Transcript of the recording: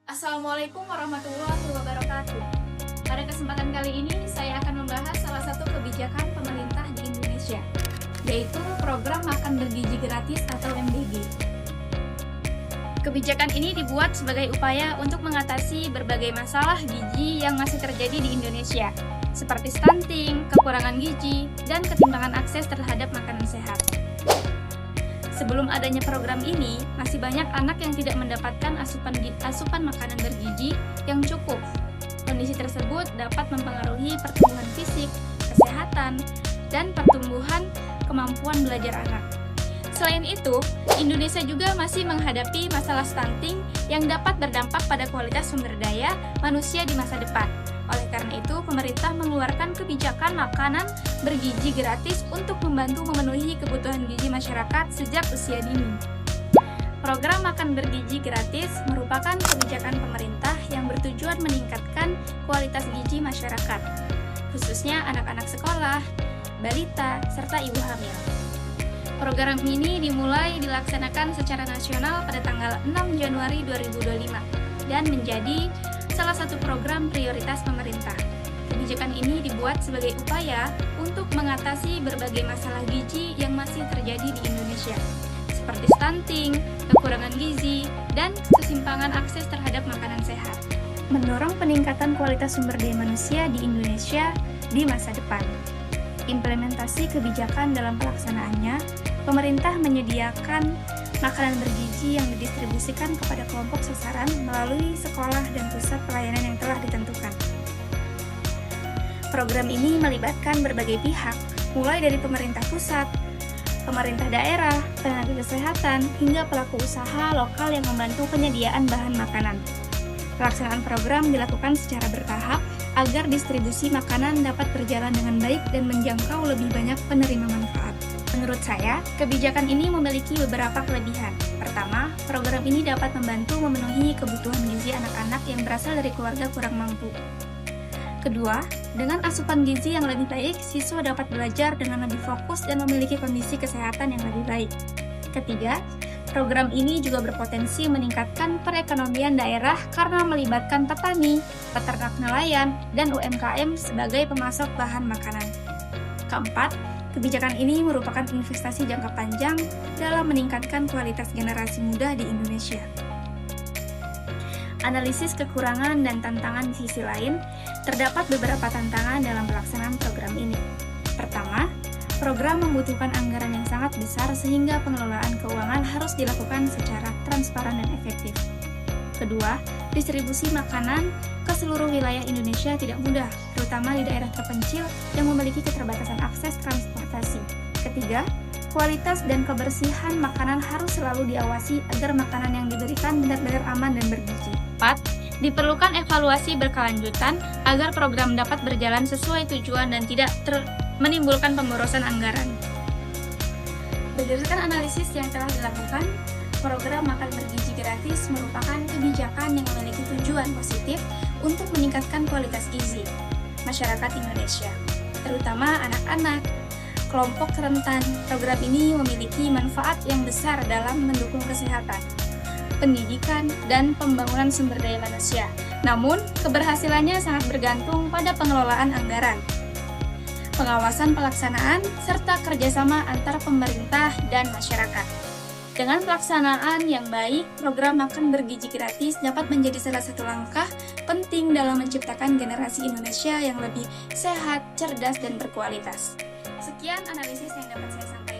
Assalamualaikum warahmatullahi wabarakatuh. Pada kesempatan kali ini, saya akan membahas salah satu kebijakan pemerintah di Indonesia, yaitu program makan bergizi gratis atau MBG. Kebijakan ini dibuat sebagai upaya untuk mengatasi berbagai masalah gizi yang masih terjadi di Indonesia, seperti stunting, kekurangan gizi, dan ketimpangan akses terhadap makanan sehat. Sebelum adanya program ini, masih banyak anak yang tidak mendapatkan asupan makanan bergizi yang cukup. Kondisi tersebut dapat mempengaruhi pertumbuhan fisik, kesehatan, dan pertumbuhan kemampuan belajar anak. Selain itu, Indonesia juga masih menghadapi masalah stunting yang dapat berdampak pada kualitas sumber daya manusia di masa depan. Oleh karena itu, pemerintah mengeluarkan kebijakan makanan bergizi gratis untuk membantu memenuhi kebutuhan gizi masyarakat sejak usia dini. Program makan bergizi gratis merupakan kebijakan pemerintah yang bertujuan meningkatkan kualitas gizi masyarakat, khususnya anak-anak sekolah, balita, serta ibu hamil. Program ini dimulai dilaksanakan secara nasional pada tanggal 6 Januari 2025 dan menjadi salah satu program prioritas pemerintah. Kebijakan ini dibuat sebagai upaya untuk mengatasi berbagai masalah gizi yang masih terjadi di Indonesia, seperti stunting, kekurangan gizi, dan ketimpangan akses terhadap makanan sehat. Mendorong peningkatan kualitas sumber daya manusia di Indonesia di masa depan. Implementasi kebijakan dalam pelaksanaannya, pemerintah menyediakan makanan bergizi yang didistribusikan kepada kelompok sasaran melalui sekolah dan pusat pelayanan yang telah ditentukan. Program ini melibatkan berbagai pihak, mulai dari pemerintah pusat, pemerintah daerah, tenaga kesehatan, hingga pelaku usaha lokal yang membantu penyediaan bahan makanan. Pelaksanaan program dilakukan secara bertahap agar distribusi makanan dapat berjalan dengan baik dan menjangkau lebih banyak penerima manfaat. Menurut saya, kebijakan ini memiliki beberapa kelebihan. Pertama, program ini dapat membantu memenuhi kebutuhan gizi anak-anak yang berasal dari keluarga kurang mampu. Kedua, dengan asupan gizi yang lebih baik, siswa dapat belajar dengan lebih fokus dan memiliki kondisi kesehatan yang lebih baik. Ketiga, program ini juga berpotensi meningkatkan perekonomian daerah karena melibatkan petani, peternak nelayan, dan UMKM sebagai pemasok bahan makanan. Keempat, kebijakan ini merupakan investasi jangka panjang dalam meningkatkan kualitas generasi muda di Indonesia. Analisis kekurangan dan tantangan di sisi lain, terdapat beberapa tantangan dalam pelaksanaan program ini. Pertama, program membutuhkan anggaran yang sangat besar sehingga pengelolaan keuangan harus dilakukan secara transparan dan efektif. Kedua, distribusi makanan ke seluruh wilayah Indonesia tidak mudah, terutama di daerah terpencil yang memiliki keterbatasan akses transportasi. Ketiga, kualitas dan kebersihan makanan harus selalu diawasi agar makanan yang diberikan benar-benar aman dan bergizi. 4. Diperlukan evaluasi berkelanjutan agar program dapat berjalan sesuai tujuan dan tidak menimbulkan pemborosan anggaran. Berdasarkan analisis yang telah dilakukan, program makan bergizi gratis merupakan kebijakan yang memiliki tujuan positif untuk meningkatkan kualitas gizi masyarakat Indonesia, terutama anak-anak, kelompok rentan. Program ini memiliki manfaat yang besar dalam mendukung kesehatan, pendidikan, dan pembangunan sumber daya manusia. Namun, keberhasilannya sangat bergantung pada pengelolaan anggaran, pengawasan pelaksanaan, serta kerjasama antar pemerintah dan masyarakat. Dengan pelaksanaan yang baik, program makan bergizi gratis dapat menjadi salah satu langkah penting dalam menciptakan generasi Indonesia yang lebih sehat, cerdas, dan berkualitas. Sekian analisis yang dapat saya sampaikan.